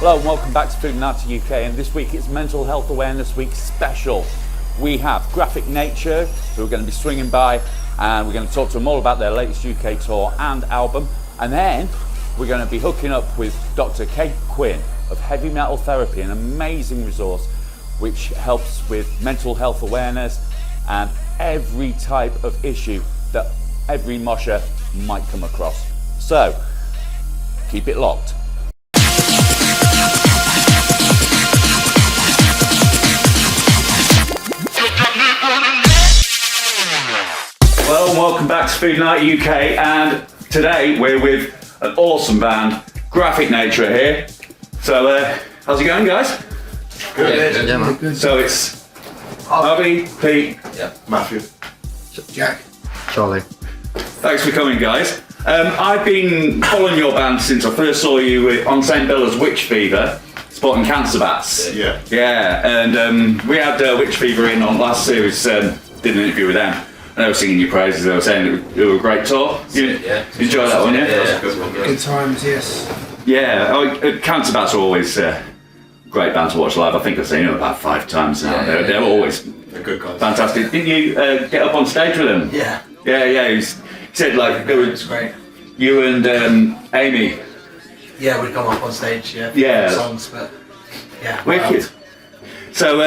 Hello and welcome back to Foodinati UK, and this week it's Mental Health Awareness Week special. We have Graphic Nature who are going to be swinging by, and we're going to talk to them all about their latest UK tour and album, and then we're going to be hooking up with Dr Kate Quinn of Heavy Metal Therapy, an amazing resource which helps with mental health awareness and every type of issue that every mosher might come across. So keep it locked. Well, welcome back to Foodinati UK, and today we're with an awesome band, Graphic Nature here. So, how's it going, guys? Good. Yeah, man. Good. So it's Harvey, Pete, Matthew, Jack, Charlie. Thanks for coming, guys. I've been following your band since I first saw you on St. Billa's Witch Fever, spotting cancer bats. Yeah. Yeah, and we had Witch Fever in on last series, did an interview with them. And they were singing your praises, they were saying it was a great tour. You enjoy that one, yeah? Yeah. Good times, yes. Yeah, Cancer Bats are always a great band to watch live. I think I've seen them about 5 times now. They're always good guys. Fantastic. Didn't you get up on stage with them? Yeah. Yeah, he said like there was great. You and Amy. Yeah, we'd come up on stage, songs, but yeah. Wicked. So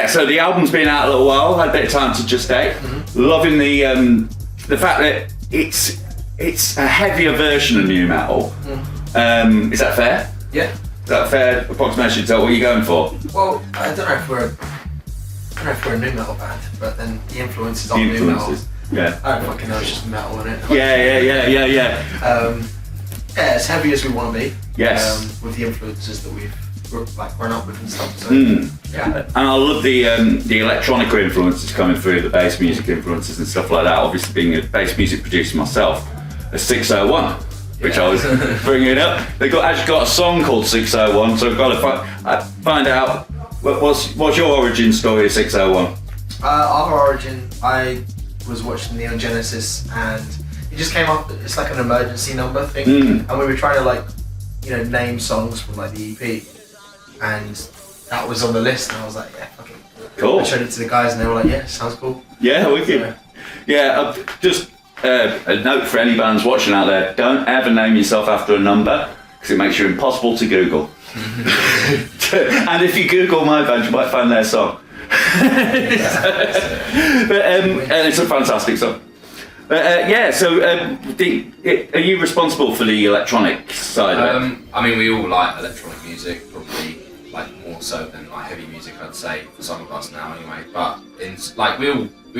so the album's been out a little while, had a bit of time to gestate. Loving the fact that it's a heavier version of new metal. Is that fair? Yeah. Is that a fair approximation to what you're going for? Well, I don't know if we're a new metal band, but then the influences on new metal. Yeah. I don't fucking know, it's just metal in it. Yeah. As heavy as we want to be. Yes. With the influences that we've grown up with and stuff. So, yeah. And I love the electronica influences coming through, the bass music influences and stuff like that. Obviously, being a bass music producer myself, a 601, which I was bringing up. They actually got a song called 601, so I've got to find out what's your origin story of 601. Our origin, I was watching Neon Genesis and it just came up. It's like an emergency number thing, and we were trying to name songs from like the EP, and that was on the list, and I was like, yeah, fuck it. Cool. I showed it to the guys, and they were like, yeah, sounds cool. Yeah, wicked. So, yeah, just a note for any bands watching out there: don't ever name yourself after a number, because it makes you impossible to Google. And if you Google my band, you might find their song. And it's a fantastic song. So are you responsible for the electronic side of it? I mean, we all like electronic music, probably like more so than like heavy music, I'd say, for some of us now anyway. But we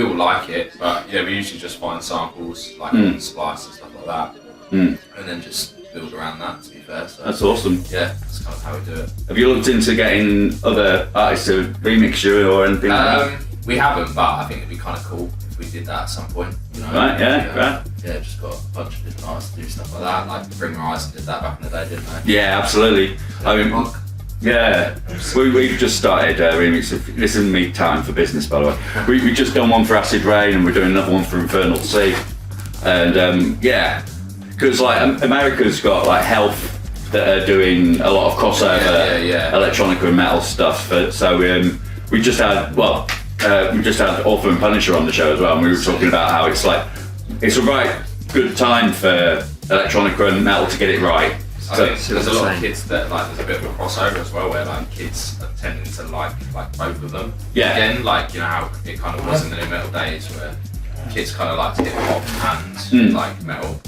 all like it, but yeah, we usually just find samples like on Splice and stuff like that, and then just build around that, to be fair. So, that's awesome. Yeah, that's kind of how we do it. Have you looked into getting other artists to remix you or anything like that? We haven't, but I think it'd be kind of cool if we did that at some point. Right, right. Yeah, just got a bunch of different artists to do stuff like that. Like Bring Horizon did that back in the day, didn't they? Yeah, absolutely. I mean, yeah, we've just started remixing. This isn't me time for business, by the way. We've just done one for Acid Rain, and we're doing another one for Infernal Sea. And because like America's got like Health that are doing a lot of crossover electronica and metal stuff. So we just had Author and Punisher on the show as well, and we were talking about how it's a right good time for electronica and metal to get it right. I think there's a lot of kids that there's a bit of a crossover as well, where like kids are tending to like both of them. Yeah. Again, how it kind of was in the new metal days, where kids kind of liked hip hop and like metal.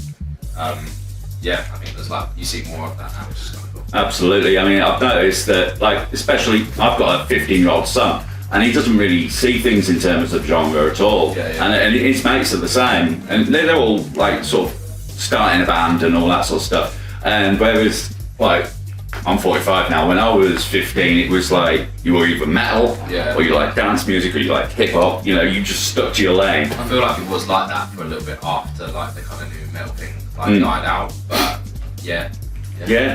I think there's you see more of that now, which is kind of cool. Absolutely. I mean, I've noticed that especially I've got a 15-year-old son, and he doesn't really see things in terms of genre at all. And his mates are the same, and they're all sort of starting a band and all that sort of stuff. And whereas I'm 45 now, when I was 15 it was you were either metal or you like dance music or you like hip hop, you just stuck to your lane. I feel like it was like that for a little bit after the kind of new metal thing died out, but yeah,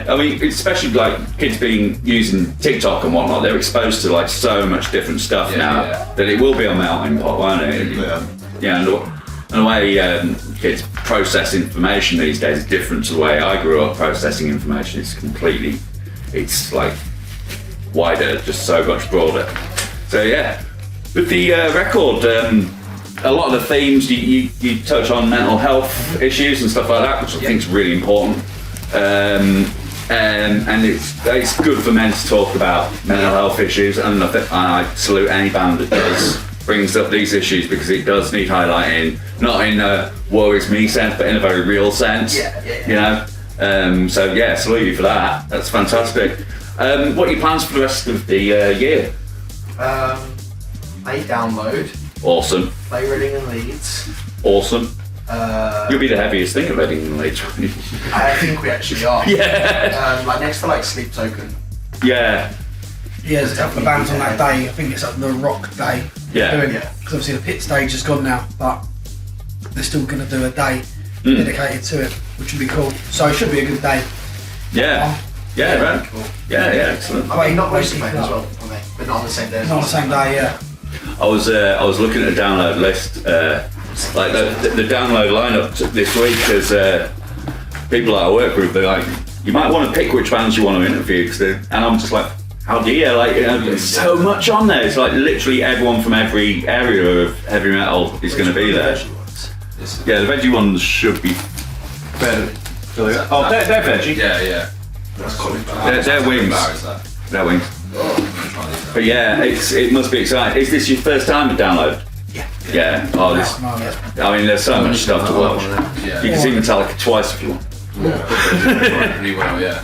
I mean, especially kids using TikTok and whatnot, they're exposed to so much different stuff now that it will be a melting pot, won't it? Yeah, and the way kids process information these days is different to the way I grew up processing information. It's completely it's like wider, just so much broader. So yeah, with the record, a lot of the themes you touch on mental health issues and stuff like that, which I think is really important. And it's good for men to talk about mental health issues, and I salute any band that brings up these issues, because it does need highlighting, not in a worries me sense, but in a very real sense. You know. So yeah, salute you for that. That's fantastic. What are your plans for the rest of the year? I download. Awesome. Play Reading and Leeds. Awesome. You'll be the heaviest thing at Reading and Leeds. I think we actually are. Yeah. Like next to like Sleep Token. Yeah. Yeah, there's a couple of bands on that day. I think it's like the Rock Day. Yeah. Because obviously the pit stage is gone now, but they're still going to do a day dedicated to it, which would be cool. So it should be a good day. Yeah. Yeah, right. Cool. Yeah, excellent. I mean, not mostly playing as well, but not on the same day. Not on the same day, yeah. I was looking at the download list, like the download lineup this week, because people that I work with, they're like, you might want to pick which bands you want to interview, and I'm just like, how do you? Like, there's so much on there. It's like literally everyone from every area of heavy metal is going to be there. Yeah, the veggie ones should be better. Oh, they're veggie. Yeah. They're wings. They're wings. But yeah, it must be exciting. Is this your first time to download? Yeah. Oh, this. I mean, there's so much stuff to watch. You can see Metallica twice if you want. Yeah.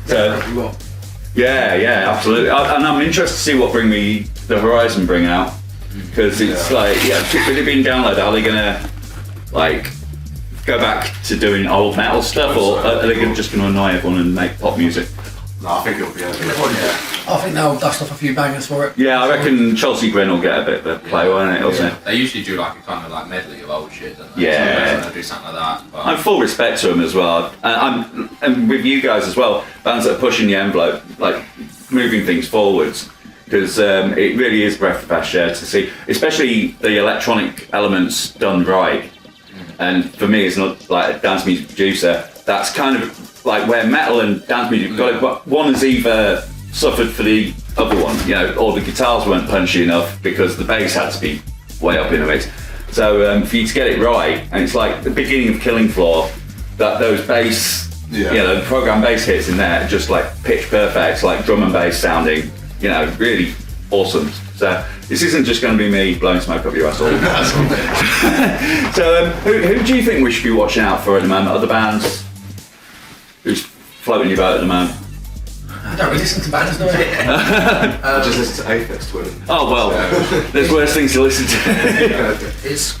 So, yeah, absolutely. And I'm interested to see what the Horizon bring out, because it's like, with it being downloaded, are they gonna like go back to doing old metal stuff, or are they just gonna annoy everyone and make pop music? No, I think it'll be okay. I think they'll dust off a few bangers for it. Yeah, I reckon Chelsea Grin will get a bit of a play, won't it? Yeah. They usually do like a kind of like medley of old shit, don't they? Yeah. So they'll do something like that. But I'm full respect to them as well. And with you guys as well, bands that are pushing the envelope, like moving things forwards, because it really is breath of fresh air to see, especially the electronic elements done right. And for me, as not like a dance music producer, that's kind of like where metal and dance music got it, but one has either suffered for the other one, you know, or the guitars weren't punchy enough because the bass had to be way up in the mix. So for you to get it right, and it's like the beginning of Killing Floor, that those bass, you know, the program bass hits in there, just like pitch perfect, like drum and bass sounding, you know, really awesome. So this isn't just going to be me blowing smoke up your ass all the time. So who do you think we should be watching out for at the moment? Other bands? Who's floating your boat at the moment? I don't really listen to bands, do I? Just listen to FS2E12. Oh well, there's worse things to listen to. It's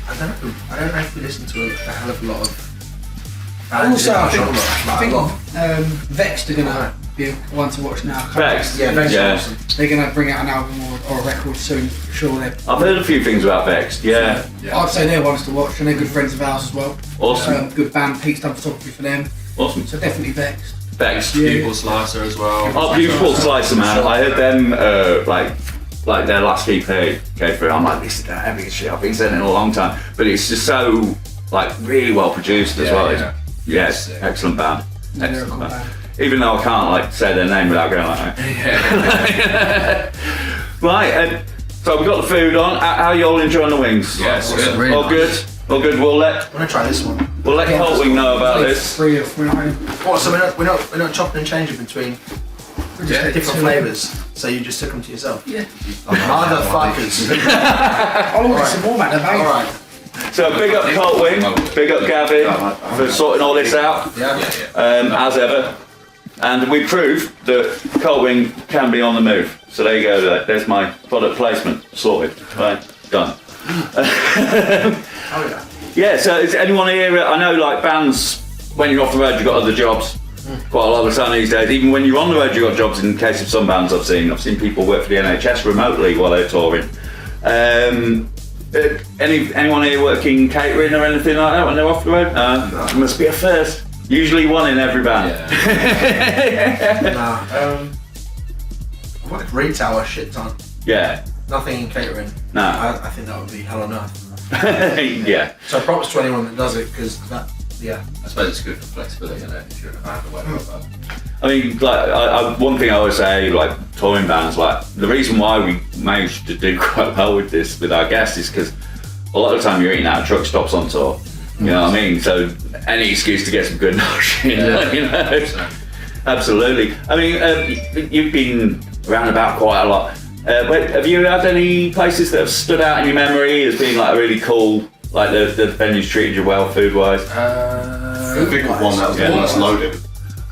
I don't know if we listen to a hell of a lot of bands. Also, I think lot. Vexed are gonna be one to watch now. Vexed? Yeah, Vexed are awesome. They're gonna bring out an album or a record soon, for sure. I've heard a few things about Vexed, yeah. I'd say they're ones to watch, and they're good friends of ours as well. Awesome. Good band, Pete's done photography for them. Awesome. So definitely Vexed. Vexed. Pupil Slicer as well. Oh, Beautiful Slicer, man. I heard them, like their last EP came through. I'm like, this is the heaviest shit I've been saying in a long time. But it's just so, like, really well produced as well. Yes, excellent band. Excellent band. Even though I can't, like, say their name without going like that. Right, so we've got the food on. How are you all enjoying the wings? Yes, good. Really All good? All good. We'll let I'm gonna try this one. Cult Wing know about this. Three or four. What? So we're not chopping and changing between different flavours. So you just took them to yourself. Yeah. Motherfuckers. I'll order some more, man. All right. So big up Cult Wing, big up Gavin for sorting all this out, as ever. And we proved that Cult Wing can be on the move. So there you go, there's my product placement, sorted, right, done. Oh yeah. Yeah, so is anyone here, I know like bands, when you're off the road you've got other jobs, quite a lot of the time these days. Even when you're on the road you've got jobs, in case of some bands I've seen people work for the NHS remotely while they're touring. Anyone here working catering or anything like that when they're off the road? It must be a first. Usually one in every band. Nah. I worked retail a shit ton. Yeah. Nothing in catering. No. I think that would be hell enough. Yeah. So props to anyone that does it, because Yeah. I suppose it's good for flexibility, isn't it, if you're in a band or whatever. But I mean, like, one thing I always say, like, touring bands, like, the reason why we managed to do quite well with this, with our guests, is because a lot of the time you're eating out of truck stops on tour. You know what I mean? So, any excuse to get some good nourishing, you know? Absolutely. I mean, you've been around about quite a lot. Have you had any places that have stood out in your memory as being, like, really cool, like, the venues treated you well, food-wise? I think of one that was the worst loading.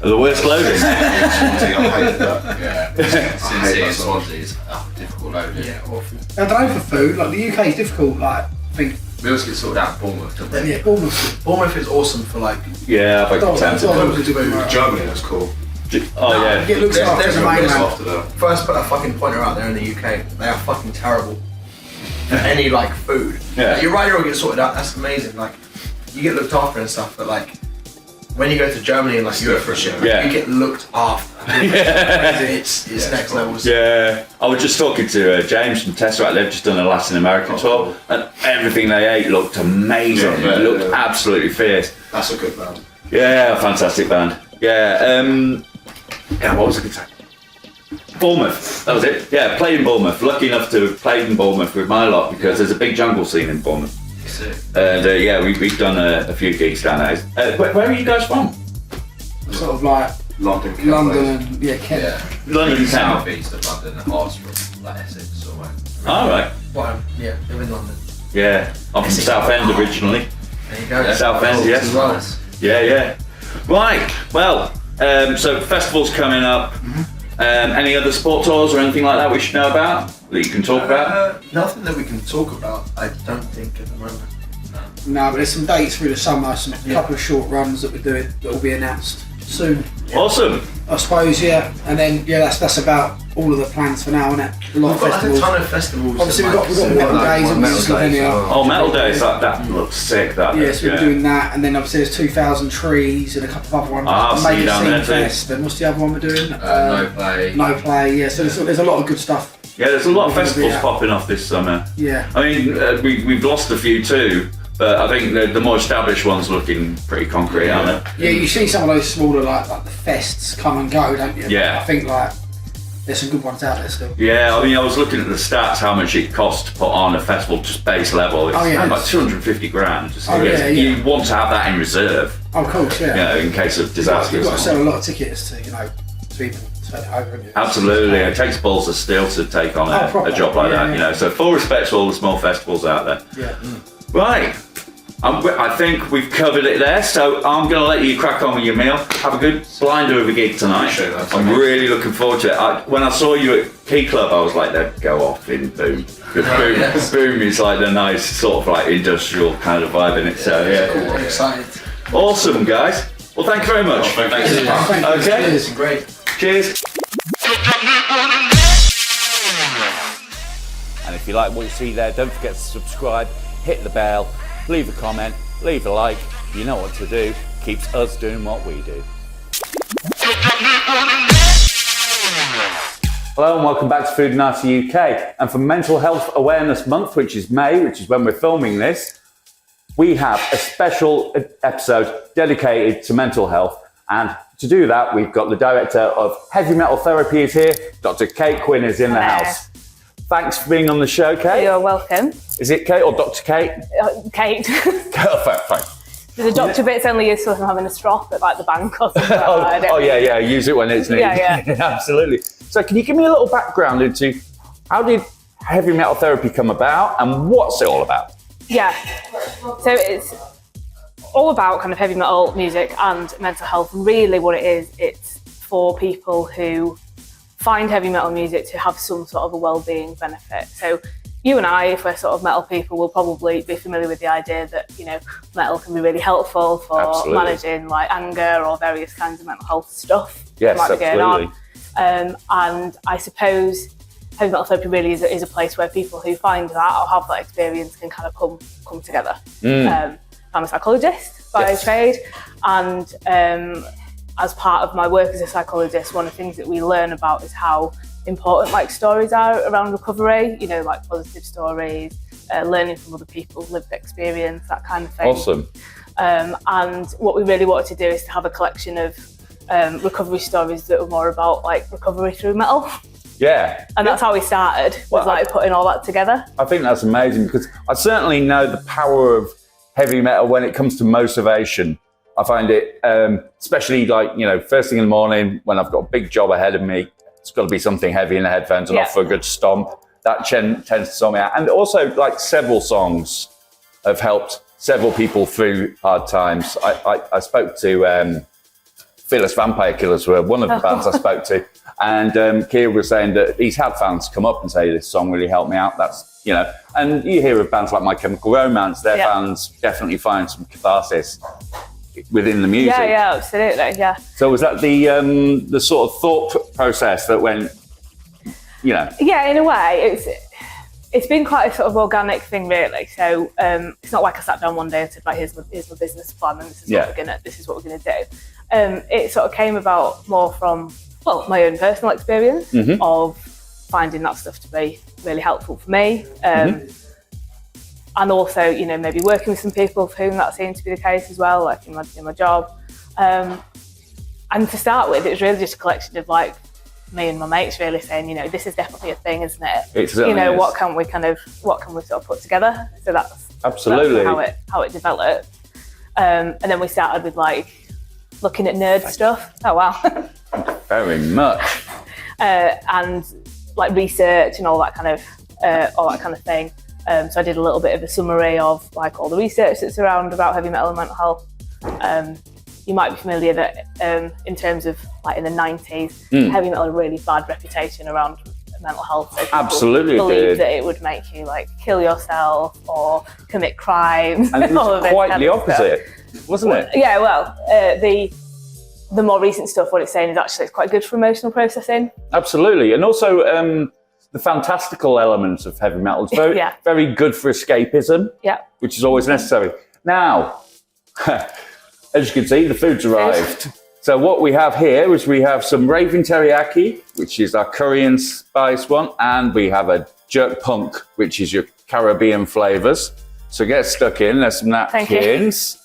The worst loading? Swansea, I hated that. yeah, Cincy and Swansea is difficult loading. Yeah, awful. I don't know for food, like the UK is difficult, like, I think. We always get sorted out in Bournemouth, don't we? Yeah, Bournemouth. Bournemouth is awesome for like. Yeah, I've Dog- had dog- to Germany, that's cool. Oh, yeah. It looks after there's the a main real man. After that. First, put a fucking pointer out there in the UK. They are fucking terrible for any like food. Yeah. Like, your rider will get sorted out. That's amazing. Like you get looked after and stuff. But like when you go to Germany and like Europe and shit, Yeah. you get looked after. It's next level. Yeah, I was just talking to James from Tesseract. They've just done a Latin American tour, and everything they ate looked amazing. Yeah, It looked yeah. absolutely fierce. That's a good band. Yeah, fantastic band. Yeah, what was I going to say? Bournemouth, that was it. Yeah, played in Bournemouth. Lucky enough to have played in Bournemouth with my lot because there's a big jungle scene in Bournemouth. And yeah, we've done a few gigs down there. Where are you guys from? Sort of like London, Kent, London and Kent. Yeah. London, South Kent. east of London, and Arts from like Essex or whatever. All right. Well, yeah, live in London. Yeah, I'm from Essex. Southend originally. There you go. Yeah. Southend, yes. As well. Yeah. Right. Well, so festivals coming up. Any other sport tours or anything like that we should know about that you can talk about? Nothing that we can talk about. I don't think at the moment. No, but there's some dates through the summer, a couple of short runs that we're doing that will be announced soon. Awesome. I suppose, yeah. And then, yeah, that's about all of the plans for now, isn't it? A lot We've of got like a festivals. ton of festivals. Obviously, and, we've got Metal Days and Metal Slovenia. Days, Oh, Metal Days, that looks sick. That Yeah, so we're doing that, and then obviously there's 2000 Trees and a couple of other ones. Ah, see you down there too. Fest. And what's the other one we're doing? No play. No Play, yeah. So there's a lot of good stuff. Yeah, there's a lot of We're gonna festivals be out. popping off this summer. Yeah. I mean, we've lost a few too, but I think the more established ones looking pretty concrete, aren't they? Yeah, you see some of those smaller, like the fests come and go, don't you? Yeah. I think, like, there's some good ones out there still. Yeah, I mean, I was looking at the stats, how much it costs to put on a festival, just base level. It's Oh, yeah. like 250 grand. Just Oh, yeah, yeah. You want to have that in reserve, Oh, of course, yeah. you know, in case of disasters. You've got to sell a lot of tickets to, to even turn it over. haven't you? Absolutely, it takes balls of steel to take on Oh, proper. a job like Yeah, that, yeah. So full respect to all the small festivals out there. Yeah. Right, I think we've covered it there, so I'm going to let you crack on with your meal. Have a good blinder of a gig tonight. Appreciate that. I'm really looking forward to it. When I saw you at Key Club, I was like, they'd go off in Boom. Because Boom is like the nice sort of like industrial kind of vibe in it, so yeah. Cool. I'm excited. Awesome, guys. Well, thank you very much. Thank you. Thank you. Okay. It's great. Cheers. And if you like what you see there, don't forget to subscribe, hit the bell, leave a comment, leave a like. You know what to do. Keeps us doing what we do. Hello and welcome back to Foodinati UK. And for Mental Health Awareness Month, which is May, which is when we're filming this, we have a special episode dedicated to mental health. And to do that, we've got the director of Heavy Metal Therapy is here. Dr Kate Quinn is in the Hello. house. Thanks for being on the show, Kate. You're welcome. Is it Kate or Dr Kate? Kate. Oh, fine. The doctor bit's only useful if I'm having a strop at like the bank or something. I don't Yeah. Use it when it's needed. Yeah. Absolutely. So can you give me a little background into how did heavy metal therapy come about and what's it all about? Yeah. So it's all about kind of heavy metal music and mental health. And really what it is, it's for people who find heavy metal music to have some sort of a well-being benefit. So you and I, if we're sort of metal people, will probably be familiar with the idea that, metal can be really helpful for Absolutely. managing like anger or various kinds of mental health stuff Yes, that might be going absolutely. on. And I suppose heavy metal therapy really is a place where people who find that or have that experience can kind of come together. I'm a psychologist by trade, and as part of my work as a psychologist, one of the things that we learn about is how important like stories are around recovery, like positive stories, learning from other people's lived experience, that kind of thing. Awesome. And what we really wanted to do is to have a collection of recovery stories that were more about like recovery through metal. Yeah. And that's how we started, was like putting all that together. I think that's amazing, because I certainly know the power of heavy metal when it comes to motivation. I find it, especially like, you know, first thing in the morning when I've got a big job ahead of me, it's got to be something heavy in the headphones and off for a good stomp. That tends to sort me out. And also, like, several songs have helped several people through hard times. I spoke to Fearless Vampire Killers, were one of the bands I spoke to. And Keir was saying that he's had fans come up and say, this song really helped me out. That's, you know, and you hear of bands like My Chemical Romance, their fans definitely find some catharsis within the music. Yeah, absolutely, yeah. So was that the sort of thought process that went, you know? Yeah, in a way, it's been quite a sort of organic thing, really. So it's not like I sat down one day and said, right, here's my business plan, and this is what we're gonna do. It sort of came about more from, well, my own personal experience of finding that stuff to be really helpful for me. And also, you know, maybe working with some people for whom that seemed to be the case as well, like in my job. And to start with, it was really just a collection of like me and my mates really saying, you know, this is definitely a thing, isn't it? It certainly you know, is. what can we sort of put together? So that's absolutely how it developed. And then we started with like looking at nerd stuff. Oh wow. Very much. And like research and all that kind of thing. So I did a little bit of a summary of like all the research that's around about heavy metal and mental health. You might be familiar that in terms of like in the 90s, heavy metal had a really bad reputation around mental health. So people absolutely believed that it would make you like kill yourself or commit crimes. And it was quite the opposite, wasn't it? Yeah, well, the more recent stuff, what it's saying is actually it's quite good for emotional processing. Absolutely. And also the fantastical elements of heavy metal is very, very good for escapism, which is always necessary. Now, as you can see, the food's arrived. So what we have here is we have some Raven Teriyaki, which is our curry and spice one, and we have a jerk punk, which is your Caribbean flavours. So get stuck in, there's some napkins.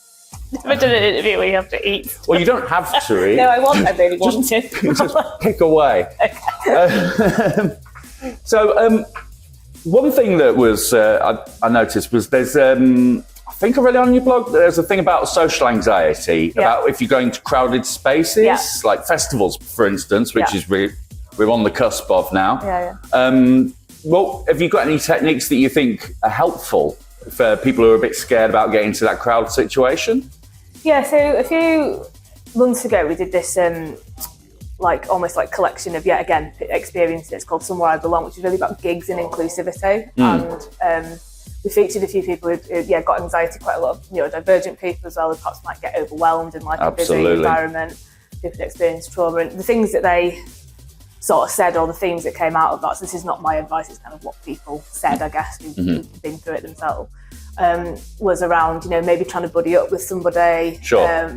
I've done an interview where you have to eat. Well, you don't have to eat. No, I really want to. Just pick away. Okay. So one thing that was I noticed was there's I think I read it on your blog, there's a thing about social anxiety, about if you're going to crowded spaces, like festivals, for instance, which is we're on the cusp of now. Well, have you got any techniques that you think are helpful for people who are a bit scared about getting into that crowd situation? Yeah, so a few months ago we did this like almost like collection of, yet again, experiences called Somewhere I Belong, which is really about gigs and inclusivity. And we featured a few people who got anxiety, quite a lot of neurodivergent people as well, who perhaps might get overwhelmed in like a busy environment, people who experience trauma. And the things that they sort of said, or the themes that came out of that, so this is not my advice, it's kind of what people said, I guess, who've been through it themselves, was around, maybe trying to buddy up with somebody,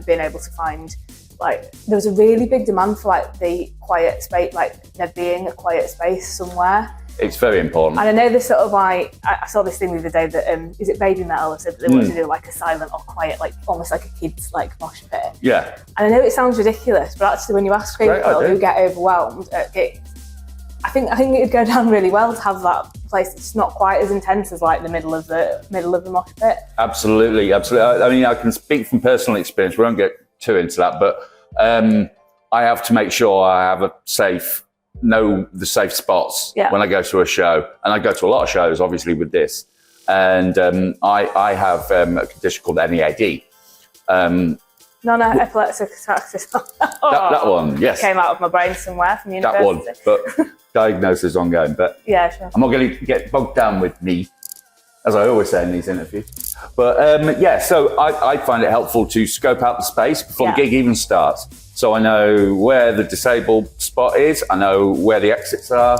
being able to find, like, there was a really big demand for like the quiet space, like there being a quiet space somewhere. It's very important. And I know this sort of like, I saw this thing the other day that, is it Baby Metal, that said that they wanted to do like a silent or quiet, like almost like a kid's like mosh pit. Yeah. And I know it sounds ridiculous, but actually when you ask people who get overwhelmed at gigs, I think it'd go down really well to have that place that's not quite as intense as like the middle of the mosh pit. Absolutely. I mean, I can speak from personal experience. We won't get too into that, but I have to make sure I have know the safe spots when I go to a show, and I go to a lot of shows obviously with this, and I have a condition called NEAD, non-epileptic ataxis. that one, yes, came out of my brain somewhere from university. That one, but diagnosis ongoing, but yeah, sure. I'm not going to get bogged down with me, as I always say in these interviews, but so I find it helpful to scope out the space before the gig even starts. So I know where the disabled spot is, I know where the exits are,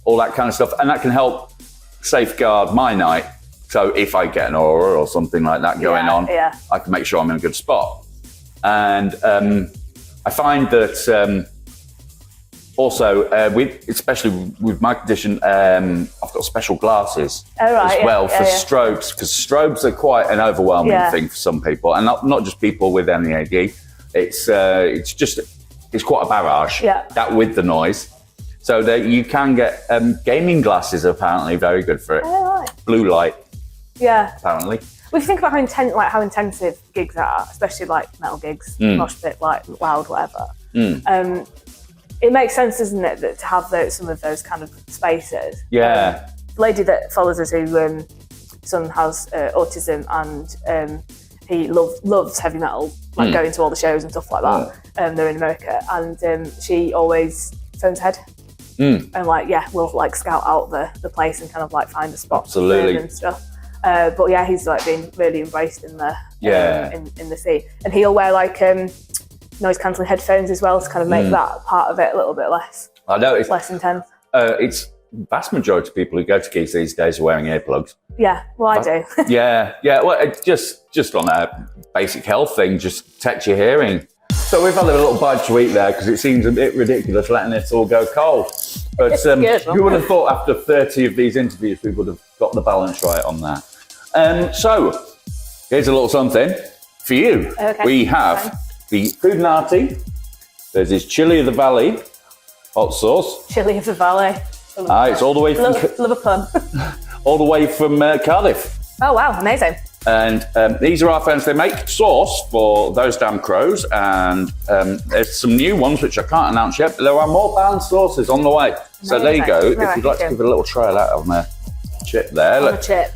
all that kind of stuff. And that can help safeguard my night. So if I get an aura or something like that going on, I can make sure I'm in a good spot. And I find that Also, especially with my condition, I've got special glasses as well for strobes, because strobes are quite an overwhelming thing for some people, and not just people with NEAD. It's quite a barrage. That with the noise, so that you can get gaming glasses. Apparently, very good for it. Blue light. Yeah. Apparently. Well, if you think about how intensive gigs are, especially like metal gigs, mosh pit, like loud, whatever. It makes sense, doesn't it, that to have some of those kind of spaces. Yeah. The lady that follows us, whose son has autism, and he loves heavy metal, like going to all the shows and stuff like that. They're in America, and she always phones ahead. And we'll like scout out the place and kind of like find a spot. Absolutely. And stuff. But yeah, he's like been really embraced in the in the scene, and he'll wear like noise cancelling headphones as well to kind of make that part of it a little bit less. I know it's less intense. It's vast majority of people who go to gigs these days are wearing earplugs. Yeah, well, I do. yeah. Well, it just on a basic health thing, just protect your hearing. So we've had a little bite to eat there because it seems a bit ridiculous letting it all go cold. But who would have thought after 30 of these interviews we would have got the balance right on that? So here's a little something for you. Okay. We have the Foodinati. There's this Chili of the Valley hot sauce. Chili of the Valley. It's all the way from love a pun. all the way from Cardiff. Oh wow, amazing. And these are our friends. They make sauce for Those Damn Crows, and there's some new ones which I can't announce yet, but there are more banned sauces on the way. Amazing. So there you go. If you'd like to give it a little try of that on the chip there. On the chip.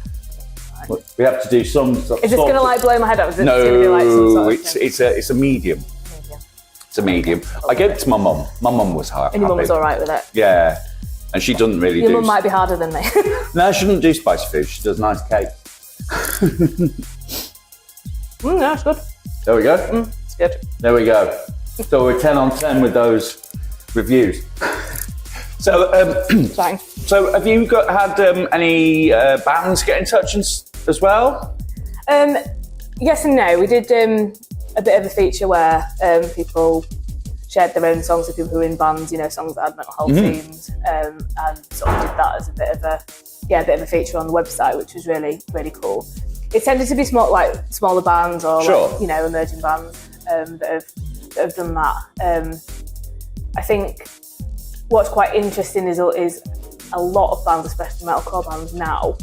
We have to do some. Is this going to like blow my head up? No, it's a medium. It's a medium. I gave it to my mum. My mum was happy. And your mum was all right with it? Yeah. And she doesn't really Your mum might be harder than me. No, she doesn't do spicy food. She does nice cake. No, it's good. There we go. It's good. There we go. So we're 10 on 10 with those reviews. So, so have you had any bands get in touch as well? Yes and no. We did a bit of a feature where people shared their own songs with people who were in bands, songs that had mental health themes, and sort of did that as a bit of a feature on the website, which was really, really cool. It tended to be smaller bands or emerging bands that have done that. I think what's quite interesting is a lot of bands, especially metalcore bands now,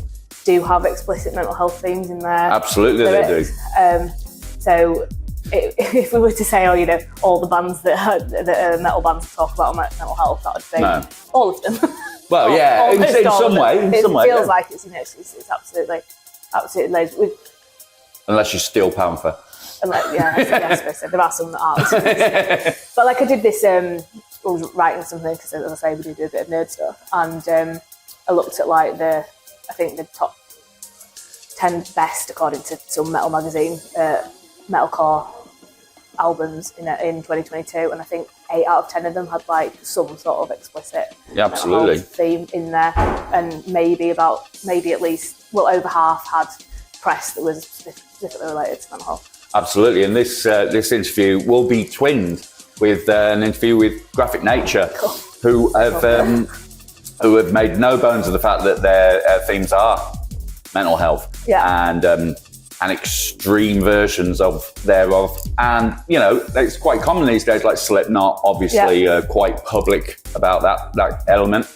do have explicit mental health themes in their Absolutely, lyrics. They do. So if we were to say, all the bands that are metal bands talk about mental health, that would be all of them. Well, in some way. It feels like it's absolutely lazy. Unless you steal Panther. Yes, there are some that aren't. But like I did this, I was writing something because, as I say, we do a bit of nerd stuff, and I looked at I think the top 10 best according to some metal magazine metalcore albums in 2022, and I think 8 out of 10 of them had some sort of explicit absolutely theme in there, and maybe at least over half had press that was specifically related to mental health. Absolutely, and this interview will be twinned with an interview with Graphic Nature, who have made no bones of the fact that their themes are mental health and extreme versions thereof. And, it's quite common these days, like Slipknot, obviously, quite public about that element.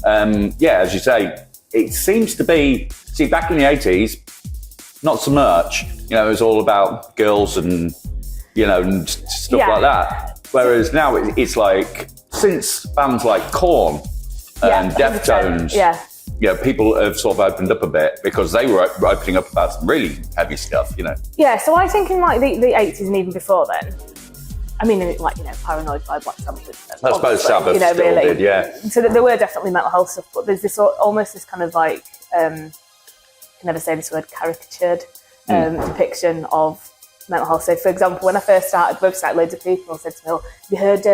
As you say, it seems to be, back in the 80s, not so much, it was all about girls and, and stuff like that. Whereas now it's like, since bands like Korn and Deftones, people have sort of opened up a bit because they were opening up about some really heavy stuff, Yeah, so I think in the 80s and even before then, Paranoid by Black Sabbath. I suppose Sabbath still did, yeah. So there were definitely mental health stuff, but there's this almost this kind of I can never say this word, caricatured depiction of mental health. So for example, when I first started the website, loads of people said to me, have you heard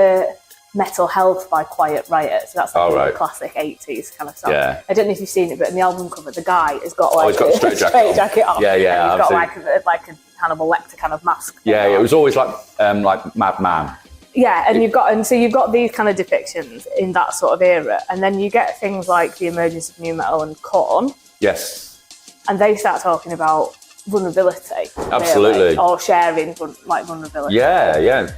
Metal Health by Quiet Riot? So that's a classic 80s kind of song. Yeah. I don't know if you've seen it, but in the album cover, the guy has got he's got a straight jacket on. Yeah. And he's got like a Hannibal Lecter kind of mask. Yeah, it was always like Madman. Yeah, and you've got these kind of depictions in that sort of era, and then you get things like the emergence of new metal and Korn, Yes. and they start talking about vulnerability, Absolutely. really, or sharing like vulnerability. Yeah.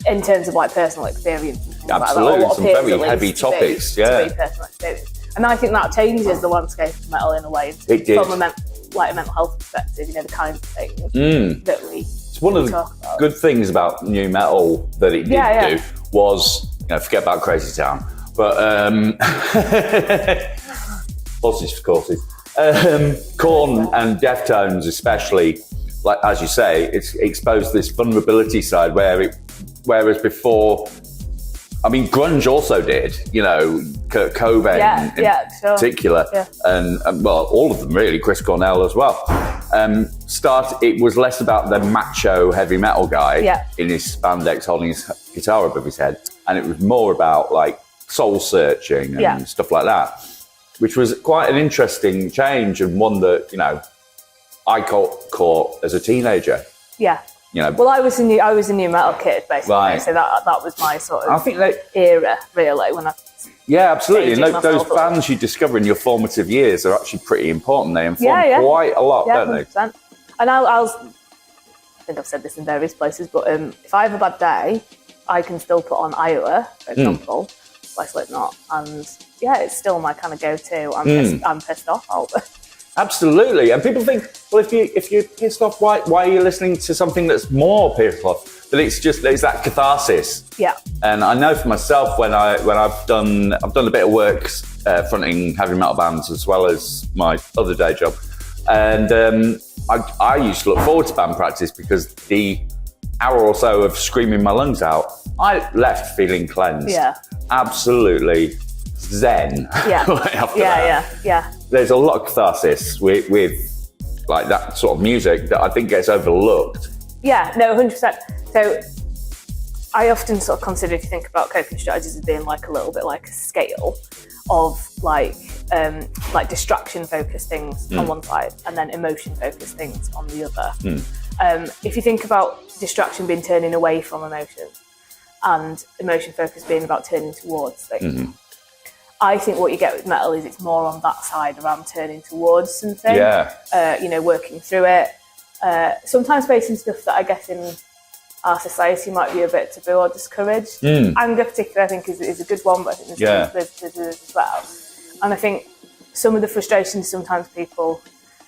In terms of like personal experience. And things Absolutely, like that, or what some appears very at least heavy to topics, be, yeah. to be personal experience. And I think that changes the landscape of metal in a way. It did. From a mental health perspective, the kinds of things that we It's one of talk the about. good things about new metal that it did do was, forget about Crazy Town, but horses for courses. Korn and Deftones especially, like as you say, it's exposed this vulnerability side whereas before, I mean, grunge also did, Kurt Cobain in particular, and well, all of them really, Chris Cornell as well. It was less about the macho heavy metal guy in his spandex holding his guitar above his head, and it was more about like soul searching and stuff like that, which was quite an interesting change, and one that I caught as a teenager. Yeah. Well, I was a new metal kid basically, Right. so that was my sort of I think era really when I. Yeah, absolutely. And Changing those myself. bands you discover in your formative years are actually pretty important. They inform quite a lot, Yeah, don't they? 100%. And I think I've said this in various places, but if I have a bad day, I can still put on Iowa, for example, by Slipknot, and it's still my kind of go-to. I'm pissed off. Absolutely. And people think, well, if you're pissed off, why are you listening to something that's more pissed off? But it's that catharsis. Yeah. And I know for myself when I've done a bit of work fronting heavy metal bands as well as my other day job, and I used to look forward to band practice because the hour or so of screaming my lungs out, I left feeling cleansed. Yeah. Absolutely zen. Yeah. After that. Yeah. There's a lot of catharsis with like that sort of music that I think gets overlooked. Yeah, no, 100%. So I often sort of consider, if you think about coping strategies, as being like a little bit like a scale of like distraction-focused things on one side and then emotion-focused things on the other. If you think about distraction being turning away from emotion and emotion-focused being about turning towards things, I think what you get with metal is it's more on that side around turning towards something, working through it. Sometimes facing stuff that I guess in our society might be a bit taboo or discouraged. Anger particularly I think is a good one, but I think there's as well. And I think some of the frustrations sometimes people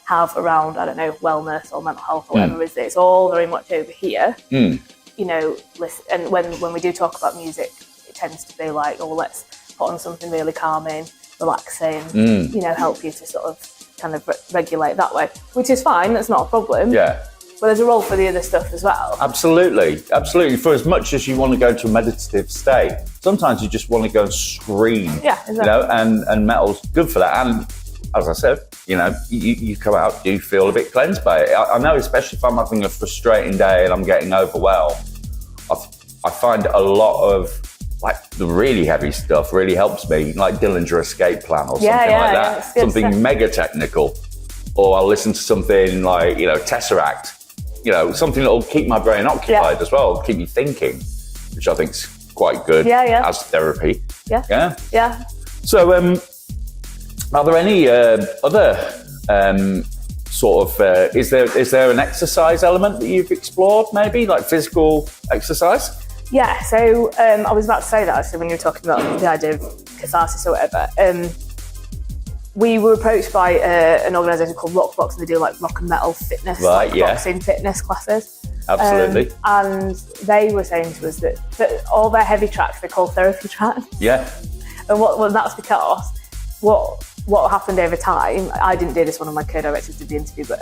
have around, I don't know, wellness or mental health or whatever, is that it's all very much over here. Listen, and when we do talk about music, it tends to be like, oh, let's put on something really calming, relaxing, help you to sort of kind of regulate that way, which is fine, that's not a problem. Yeah. But there's a role for the other stuff as well. Absolutely. For as much as you want to go to a meditative state, sometimes you just want to go and scream. Yeah, exactly. And metal's good for that. And as I said, you come out, do feel a bit cleansed by it. I know, especially if I'm having a frustrating day and I'm getting overwhelmed, I find a lot of like the really heavy stuff really helps me, like Dillinger Escape Plan or something like that. Something mega technical. Or I'll listen to something like, Tesseract, something that'll keep my brain occupied as well, keep me thinking, which I think's quite good as therapy. Yeah. So, are there any other sort of, is there an exercise element that you've explored, maybe, like physical exercise? Yeah, so I was about to say that actually when you were talking about the idea of catharsis or whatever. We were approached by an organisation called Rockbox, and they do like rock and metal fitness, boxing fitness classes. Absolutely. And they were saying to us that all their heavy tracks they call therapy tracks. Yeah. And that's because what happened over time, I didn't do this, one of my co-directors did the interview, but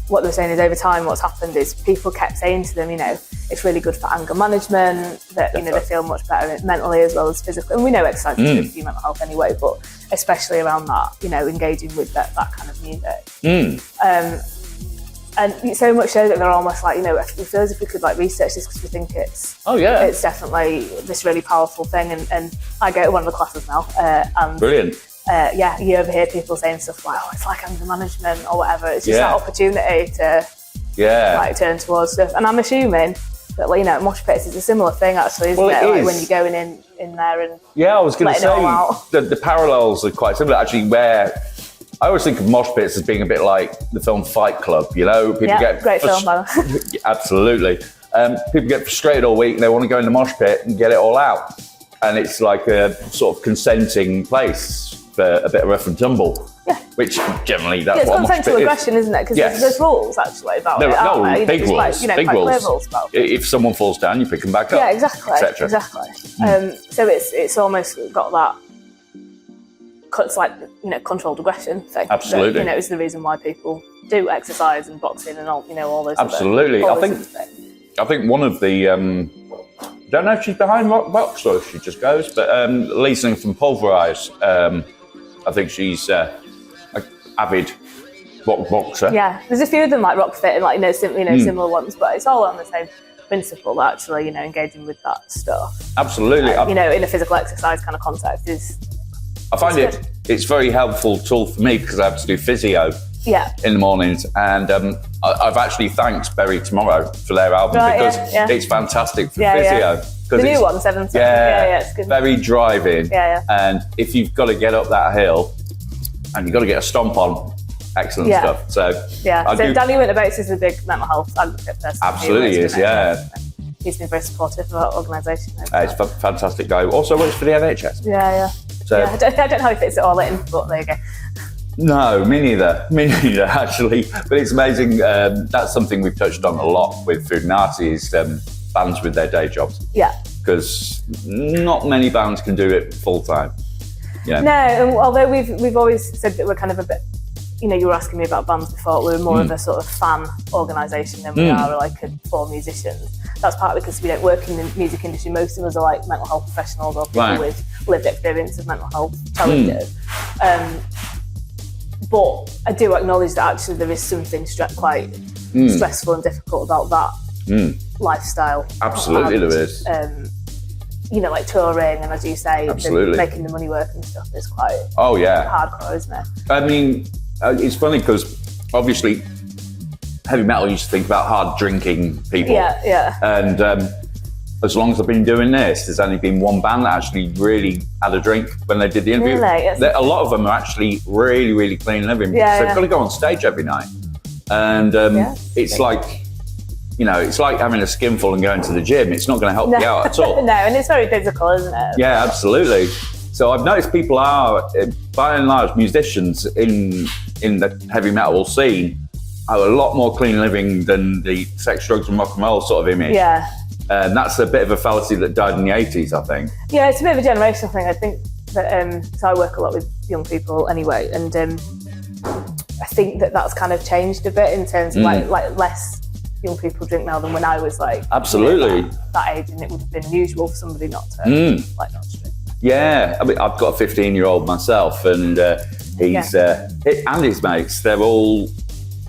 what they were saying is over time what's happened is people kept saying to them, it's really good for anger management, that they feel much better mentally as well as physically. And we know exercise is good for your mental health anyway, but especially around that, engaging with that kind of music. And so much so that they're almost like, we feel as if we could like research this because we think it's it's definitely this really powerful thing. And I go to one of the classes now. And brilliant. You overhear people saying stuff like, oh, it's like anger management or whatever. It's just that opportunity to like turn towards stuff. And I'm assuming But like, you know, mosh pits is a similar thing actually, isn't Well, it? it Like is. when you're going in there and Yeah, I was going to letting it all say out. the parallels are quite similar. Actually, where I always think of mosh pits as being a bit like the film Fight Club. You know, people Yeah, get great film, by the way. Yeah, absolutely. People get frustrated all week and they want to go in the mosh pit and get it all out. And it's like a sort of consenting place for a bit of rough and tumble. Yeah. Which generally that's Yeah, it's what a mosh consensual pit aggression, isn't it? Because Yes. there's rules actually about No, it. aren't no, there? You know, big there's rules, quite, you know, big quite clear rules. rules about it. If someone falls down, you pick them back up. Yeah, exactly. etc. Exactly. So it's almost got that. It's like, you know, controlled aggression thing. Absolutely. That, you know, is the reason why people do exercise and boxing and all, you know, all those. Absolutely. Other, all I those think- other things. I think one of the, don't know if she's behind Rockbox or if she just goes, but Lisa from Pulverise, I think she's an avid boxer. Yeah, there's a few of them like RockFit and like, you know, similar ones, but it's all on the same principle actually, you know, engaging with that stuff. Absolutely. You know, in a physical exercise kind of context is, I find it's it's very helpful tool for me because I have to do physio yeah. in the mornings, and I've actually thanked Berry Tomorrow for their album Right, because yeah. it's fantastic for Yeah, physio. yeah. 'Cause The new it's- one, 7 Yeah, it's good. very driving. Yeah, And if you've got to get up that hill and you've got to get a stomp on, excellent Yeah. stuff. So Yeah, I so do- Danny Winterboats is a big mental health advocate person. Absolutely is, yeah. He's been very supportive of our organisation. It's a fantastic guy. Also works for the NHS. Yeah. So Yeah, I don't know how he fits it all in, but there you go. no, me neither actually. But it's amazing. That's something we've touched on a lot with Foodinati is bands with their day jobs, Yeah. because not many bands can do it full time. Yeah. No, and although we've always said that we're kind of a bit, you know, you were asking me about bands before, we're more of a sort of fan organisation than we are like for musicians. That's partly because we don't work in the music industry. Most of us are like mental health professionals or people Right. with lived experience of mental health challenges. But I do acknowledge that actually there is something quite stressful and difficult about that lifestyle. Absolutely, And, there is. You know, like touring and, as you say, Absolutely. making the money work and stuff is quite Oh yeah. hardcore, isn't it? I mean, it's funny because obviously heavy metal used to think about hard drinking people. Yeah. And as long as I've been doing this, there's only been one band that actually really had a drink when they did the interview. Really? Yes. A lot of them are actually really, really clean living. Yeah, so they've yeah. got to go on stage every night. And it's like, you know, it's like having a skinful and going to the gym. It's not going to help you out at all. No, and it's very physical, isn't it? Yeah, absolutely. So I've noticed people are, by and large, musicians in the heavy metal scene are a lot more clean living than the sex, drugs and rock and roll sort of image. Yeah. And that's a bit of a fallacy that died in the 80s, I think. Yeah, it's a bit of a generational thing. I think that, so I work a lot with young people anyway, and I think that that's kind of changed a bit in terms of like less young people drink now than when I was like Absolutely. you know, that age, and it would have been unusual for somebody not to like not to drink. Yeah, I mean, I've got a 15-year-old myself, and he's and his mates. They're all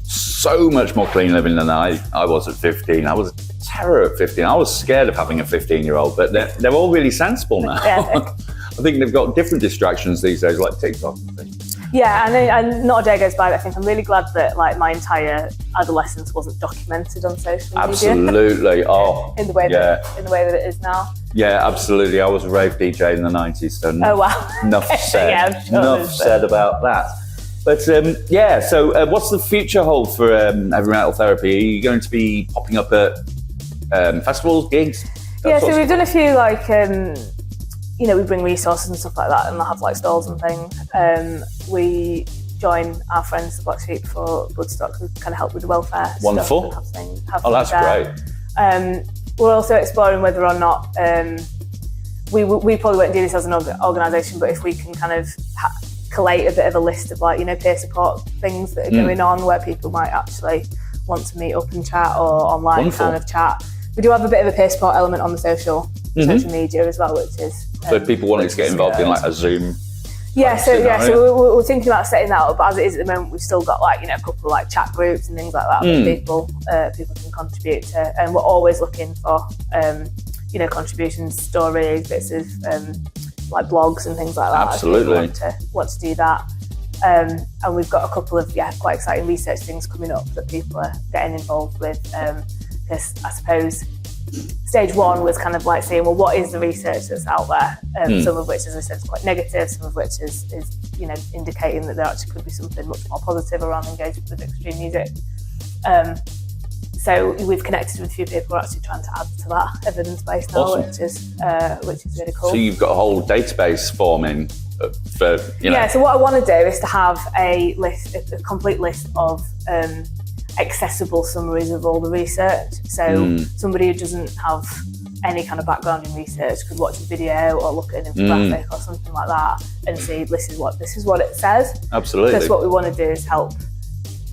so much more clean living than I was at 15. I was a terror at 15. I was scared of having a 15-year-old, but they're all really sensible now. Yeah. I think they've got different distractions these days, like TikTok and things. Yeah, and not a day goes by that I think I'm really glad that like my entire adolescence wasn't documented on social media. Absolutely. Oh, in the way that it is now. Yeah, absolutely. I was a rave DJ in the 90s, so Oh wow. enough said. Yeah, I'm sure enough there's, said about that. But so what's the future hold for Heavy Metal Therapy? Are you going to be popping up at festivals, gigs? Yeah, so we've done a few like you know, we bring resources and stuff like that, and they'll have like stalls and things. We join our friends the Black Sheep for Bloodstock, who kind of help with the welfare. Wonderful. Stuff and have Oh, that's things there. We're also exploring whether or not we probably won't do this as an organisation, but if we can kind of collate a bit of a list of like, you know, peer support things that are going on where people might actually want to meet up and chat, or online Wonderful. kind of chat. We do have a bit of a peer support element on the social media as well, which is So if people wanted to get involved in like a Zoom. so we're thinking about setting that up, but as it is at the moment, we've still got like, you know, a couple of like chat groups and things like that that people can contribute to, and we're always looking for you know, contributions, stories, bits of like blogs and things like that. Absolutely. If people want to do that, and we've got a couple of quite exciting research things coming up that people are getting involved with, because I suppose stage one was kind of like saying, well, what is the research that's out there? Some of which, as I said, is quite negative, some of which is indicating that there actually could be something much more positive around engagement with extreme music. So we've connected with a few people who are actually trying to add to that evidence base now, Awesome. which is really cool. So you've got a whole database forming for, Yeah, so what I want to do is to have a complete list of accessible summaries of all the research. So somebody who doesn't have any kind of background in research could watch a video or look at an infographic or something like that and see this is what it says. Absolutely. Because what we want to do is help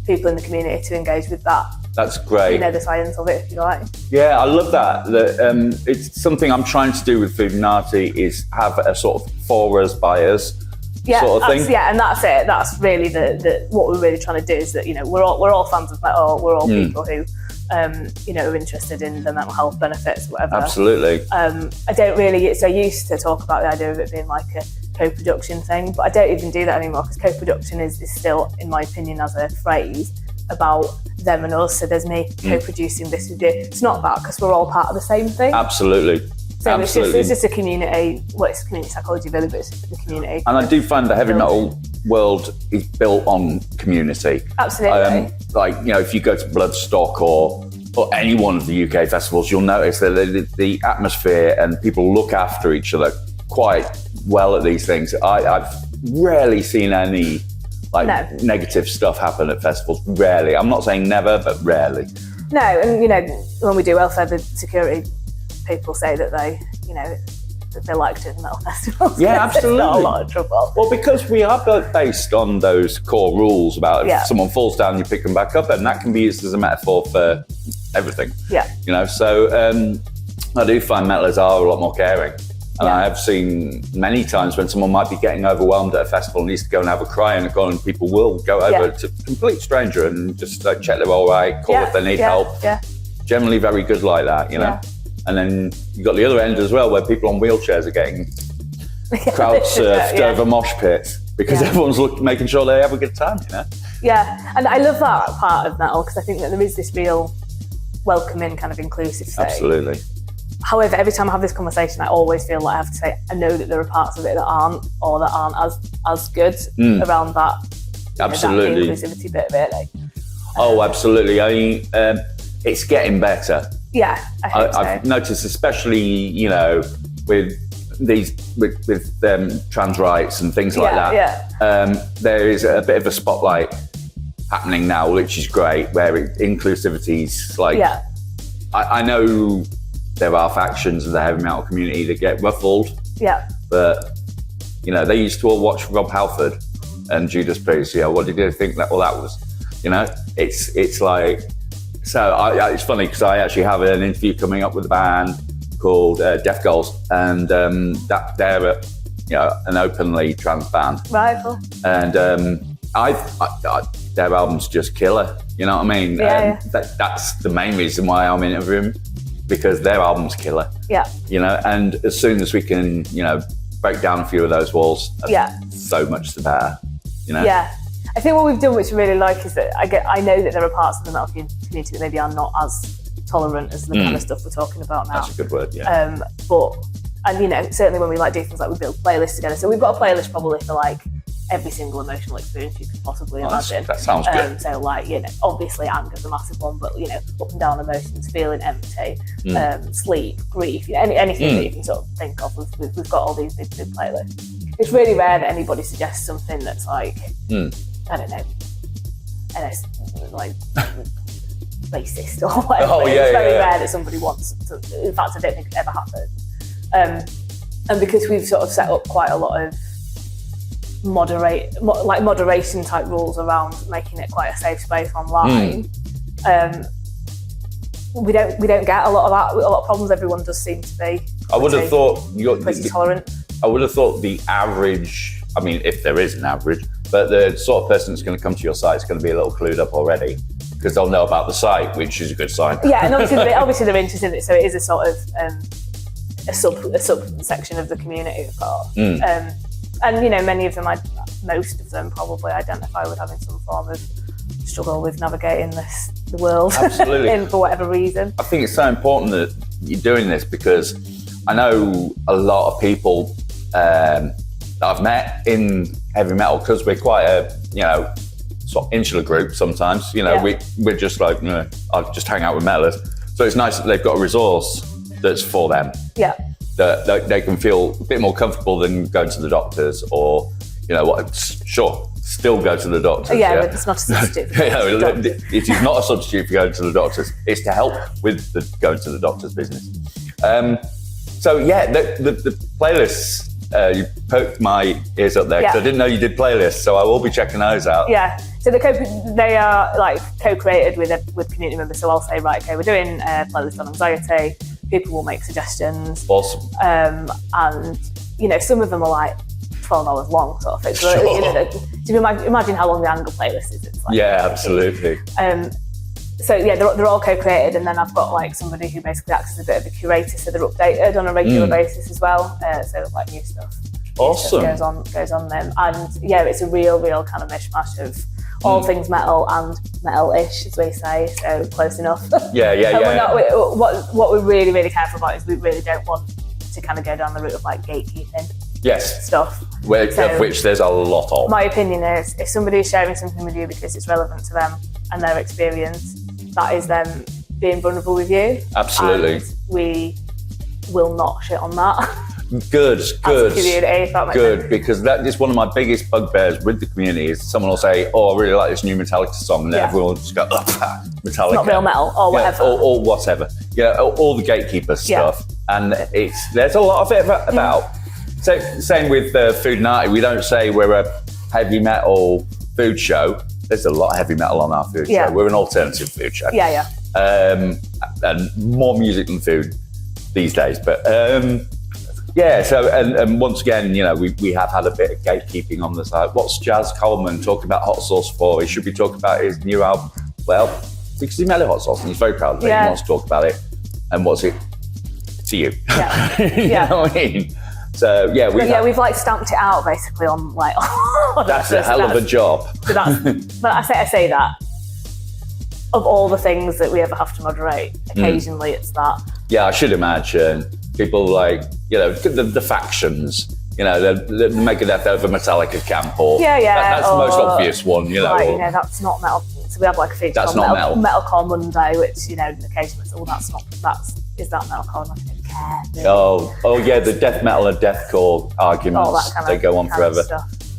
people in the community to engage with that. That's great. The science of it, if you like. Yeah, I love that. It's something I'm trying to do with Foodinati is have a sort of for us, by us sort of thing. Yeah, and that's it. That's really the what we're really trying to do is that we're all fans of metal. We're all people who are interested in the mental health benefits, whatever. Absolutely. I don't really. So I used to talk about the idea of it being like a co-production thing, but I don't even do that anymore because co-production is still, in my opinion, as a phrase, about them and us. So there's me co-producing this with you. It's not that, because we're all part of the same thing. Absolutely. So Absolutely. it's just a community. Well, it's community psychology really, but it's the community. And I do find the heavy metal world is built on community. Absolutely. If you go to Bloodstock or any one of the UK festivals, you'll notice that the atmosphere and people look after each other quite well at these things. I've rarely seen any negative stuff happen at festivals. Rarely. I'm not saying never, but rarely. No, and when we do welfare, the security people say that they like doing metal festivals. Yeah, absolutely. It's not a lot of trouble. Well, because we are both based on those core rules about if someone falls down, you pick them back up, and that can be used as a metaphor for everything. Yeah. So I do find metalers are a lot more caring. And I have seen many times when someone might be getting overwhelmed at a festival and needs to go and have a cry and people will go over to a complete stranger and just check they're all right, call if they need help. Yeah. Generally very good like that, Yeah. And then you've got the other end as well where people on wheelchairs are getting crowd surfed over mosh pits because everyone's making sure they have a good time, Yeah, and I love that part of metal because I think that there is this real welcoming, kind of inclusive thing. Absolutely. However, every time I have this conversation, I always feel like I have to say, I know that there are parts of it that aren't as good around that. Absolutely. That inclusivity bit of it. Oh, absolutely. I mean, it's getting better. Yeah, I hope I've noticed, especially with trans rights and things like that. Yeah. There is a bit of a spotlight happening now, which is great. Where inclusivity is I know there are factions of the heavy metal community that get ruffled. Yeah. But they used to all watch Rob Halford and Judas Priest. What did you think that was? It's like. So it's funny because I actually have an interview coming up with a band called Deaf Goals, and they're an openly trans band. Right. Cool. And their album's just killer. You know what I mean? Yeah. That's the main reason why I'm interviewing, because their album's killer. Yeah. And as soon as we can, break down a few of those walls, so much the better. Yeah. I think what we've done, which I really like, is that I know that there are parts of the metal community that maybe are not as tolerant as the kind of stuff we're talking about now. That's a good word, yeah. Certainly when we do things like we build playlists together. So we've got a playlist probably for every single emotional experience you could possibly imagine. That sounds good. So obviously anger's a massive one, but up and down emotions, feeling empty, sleep, grief, anything that you can sort of think of. We've got all these big playlists. It's really rare that anybody suggests something that's I don't know, racist or whatever. Oh, yeah, it's very rare that somebody wants to. In fact, I don't think it ever happened. And because we've sort of set up quite a lot of moderation type rules around making it quite a safe space online, we don't get a lot of that. A lot of problems. Everyone does seem to be. I would have thought pretty tolerant. I would have thought the average. I mean, if there is an average. But the sort of person that's going to come to your site is going to be a little clued up already because they'll know about the site, which is a good sign. Yeah, and obviously they're interested in it, so it is a sort of a subsection of the community, of course. And many of them, most of them, probably identify with having some form of struggle with navigating the world. Absolutely. For whatever reason. I think it's so important that you're doing this because I know a lot of people that I've met in heavy metal, because we're quite a, sort of insular group sometimes. We're just like, I'll just hang out with metalers. So it's nice that they've got a resource that's for them. Yeah. That they can feel a bit more comfortable than going to the doctors, or sure, still go to the doctors. Yeah, but it's not a substitute. It is not a substitute for going to the doctors. It's to help with the going to the doctor's business. So yeah, the playlists. You poked my ears up there because I didn't know you did playlists, so I will be checking those out. Yeah, so they are like co-created with community members. So I'll say, right, okay, we're doing a playlist on anxiety. People will make suggestions. Awesome. And some of them are like 12 hours long, sort of thing. So, Sure. do you imagine how long the Angle playlist is? It's like, absolutely. So yeah, they're all co-created, and then I've got like somebody who basically acts as a bit of a curator, so they're updated on a regular basis as well. So like new stuff. Awesome. Goes on them, and yeah, it's a real kind of mishmash of all things metal and metal-ish, as we say. So close enough. Yeah. What we're really careful about is we really don't want to kind of go down the route of like gatekeeping. Yes. Stuff. Of which there's a lot of. My opinion is, if somebody is sharing something with you because it's relevant to them and their experience, that is them being vulnerable with you. Absolutely. And we will not shit on that. Good. As a community, if that makes sense. Because that is one of my biggest bugbears with the community. Is someone will say, "Oh, I really like this new Metallica song," and then everyone will just go, Metallica, it's not real metal or whatever, or whatever. All the gatekeeper stuff, and there's a lot of it about. So same with Foodinati. We don't say we're a heavy metal food show. There's a lot of heavy metal on our food show. We're an alternative food show. Yeah. And more music than food these days. But so and once again, we have had a bit of gatekeeping on the side. What's Jazz Coleman talking about hot sauce for? He should be talking about his new album. Well, because he made a hot sauce and he's very proud of it. He wants to talk about it. And what's it to you? Yeah. You know what I mean? So we've like stamped it out basically on like. That's a hell of a job. So but I say that of all the things that we ever have to moderate, occasionally it's that. Yeah, I should imagine people like the factions. The Megadeth over Metallica camp, or that's the most obvious one. That's not metal. So we have like a feature that's on not Metalcore Monday, which occasionally it's is that metalcore? I don't care. The death metal and deathcore arguments, they go on forever.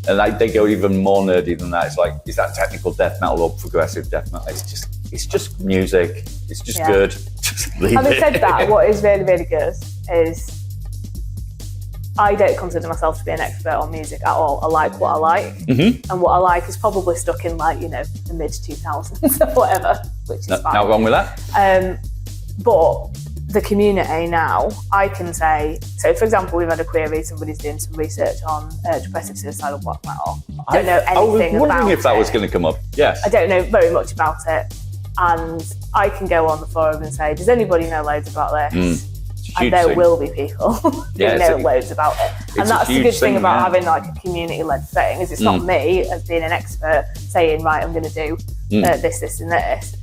And they go even more nerdy than that. It's like, is that technical death metal or progressive death metal? It's just music. It's just good. Just leave Having it. said that, what is really, really good is I don't consider myself to be an expert on music at all. I like what I like. Mm-hmm. And what I like is probably stuck in like, the mid 2000s or whatever, which is fine. Not wrong with that. But the community now, I can say, so for example, we've had a query, somebody's doing some research on depressive suicidal black metal. I don't know anything about it. I was wondering if that was going to come up. Yes. I don't know very much about it. And I can go on the forum and say, does anybody know loads about this? And there will be people who know loads about it. And that's the good thing about having like a community-led thing, is it's not me as being an expert saying, right, I'm going to do this and this.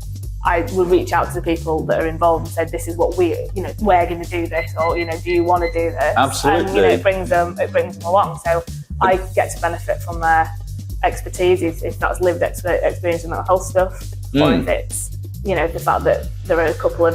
I will reach out to the people that are involved and say, this is what we're going to do this, or, do you want to do this? Absolutely. And, it brings them along. So I get to benefit from their expertise, if that's lived experience in mental health stuff, or if it's, the fact that there are a couple of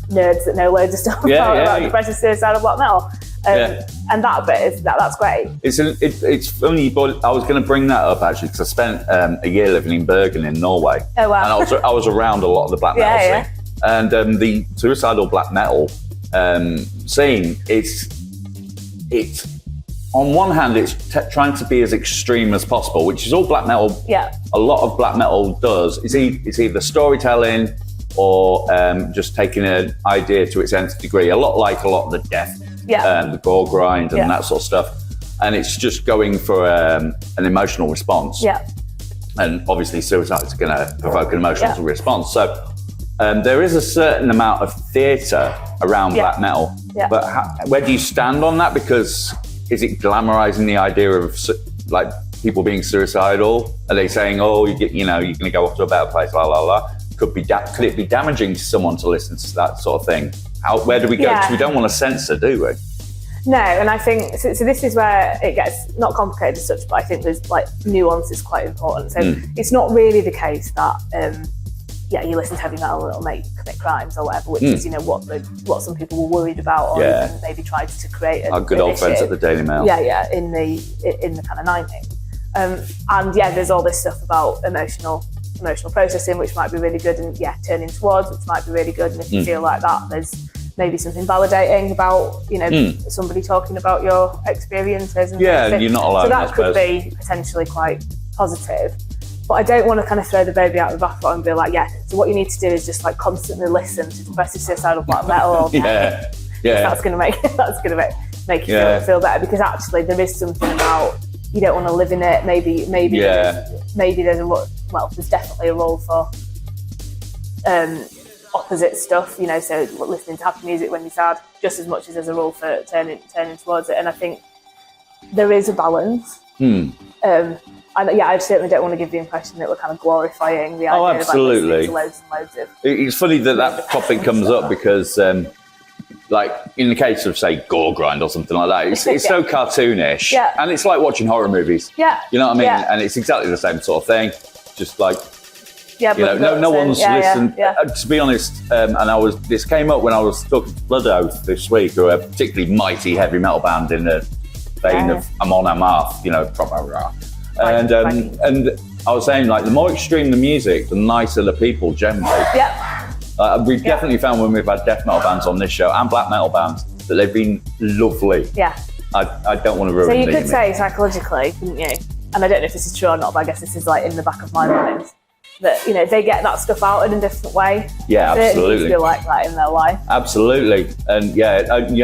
nerds that know loads of stuff about depressive suicidal black metal. And that bit that's great. It's funny, but I was going to bring that up actually, because I spent a year living in Bergen in Norway. Oh wow! And I was around a lot of the black metal scene, and the suicidal black metal scene. It's on one hand, it's trying to be as extreme as possible, which is all black metal. Yeah. A lot of black metal does. It's either storytelling or just taking an idea to its nth degree. A lot of the death. And the gore grind and that sort of stuff. And it's just going for an emotional response. Yeah. And obviously suicide is going to provoke an emotional response. So there is a certain amount of theatre around black metal. Yeah. But where do you stand on that? Because is it glamorising the idea of like people being suicidal? Are they saying, oh, you're going to go off to a better place, la la la? Could it be damaging to someone to listen to that sort of thing? where do we go? Yeah. Because we don't want to censor, do we? No, and I think so this is where it gets not complicated as such, but I think there's like nuance is quite important. So it's not really the case that you listen to heavy metal and it'll make you commit crimes or whatever, which is what some people were worried about, or even maybe tried to create. Our good old friends at the Daily Mail. Yeah, in the kind of 90s. And there's all this stuff about emotional processing, which might be really good, and turning towards, which might be really good. And if you feel like that, there's maybe something validating about somebody talking about your experiences. And you're not alone. So that could be potentially quite positive. But I don't want to kind of throw the baby out the bathwater and be like, so what you need to do is just like constantly listen to Depressive Suicidal Black Metal all day. That's going to make you feel better, because actually there is something about you don't want to live in it. Maybe there's there's definitely a role for opposite stuff, so listening to happy music when you're sad, just as much as there's a role for turning towards it. And I think there is a balance. I certainly don't want to give the impression that we're kind of glorifying the idea of listening to loads and loads of... It's funny that topic comes up because, like, in the case of, say, gore grind or something like that, it's so cartoonish. And it's like watching horror movies. You know what I mean? And it's exactly the same sort of thing. Just like, no one's listened. To be honest, this came up when I was talking to Blood Oath this week, who are a particularly mighty heavy metal band in the vein of Amon Amarth, proper rock. And I was saying, like, the more extreme the music, the nicer the people generally. We've definitely found when we've had death metal bands on this show and black metal bands that they've been lovely. I don't want to ruin it. So you could say psychologically, couldn't you? And I don't know if this is true or not, but I guess this is like in the back of my mind, that they get that stuff out in a different way. Absolutely. They feel like that in their life. Absolutely. And you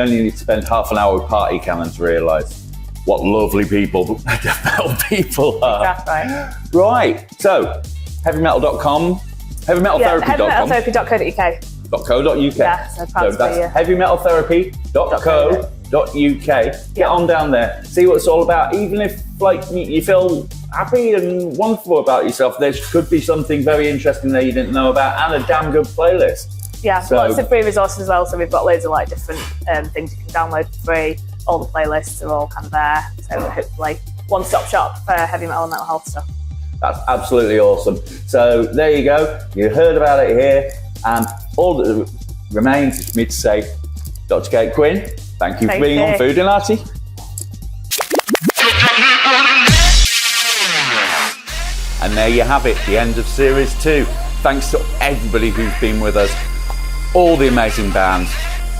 only need to spend half an hour with Party Cannon to realise what lovely people death metal people are. Exactly. Right. So, heavymetal.com, heavymetaltherapy.com. heavymetaltherapy.co.uk. So that's heavymetaltherapy.co.uk. Get on down there, see what it's all about. Even if you feel happy and wonderful about yourself, there could be something very interesting there you didn't know about, and a damn good playlist. Lots of free resources as well. So we've got loads of like different things you can download for free. All the playlists are all kind of there. So hopefully one-stop shop for heavy metal and mental health stuff. That's absolutely awesome. So there you go. You heard about it here. And all that remains is for me to say, Dr. Kate Quinn, thank you for being on Foodinati. And there you have it, the end of Series 2. Thanks to everybody who's been with us. All the amazing bands,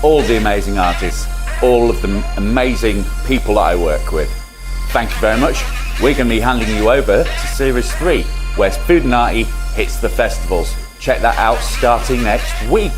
all the amazing artists, all of the amazing people that I work with. Thank you very much. We're going to be handing you over to Series 3, where Foodinati hits the festivals. Check that out starting next week.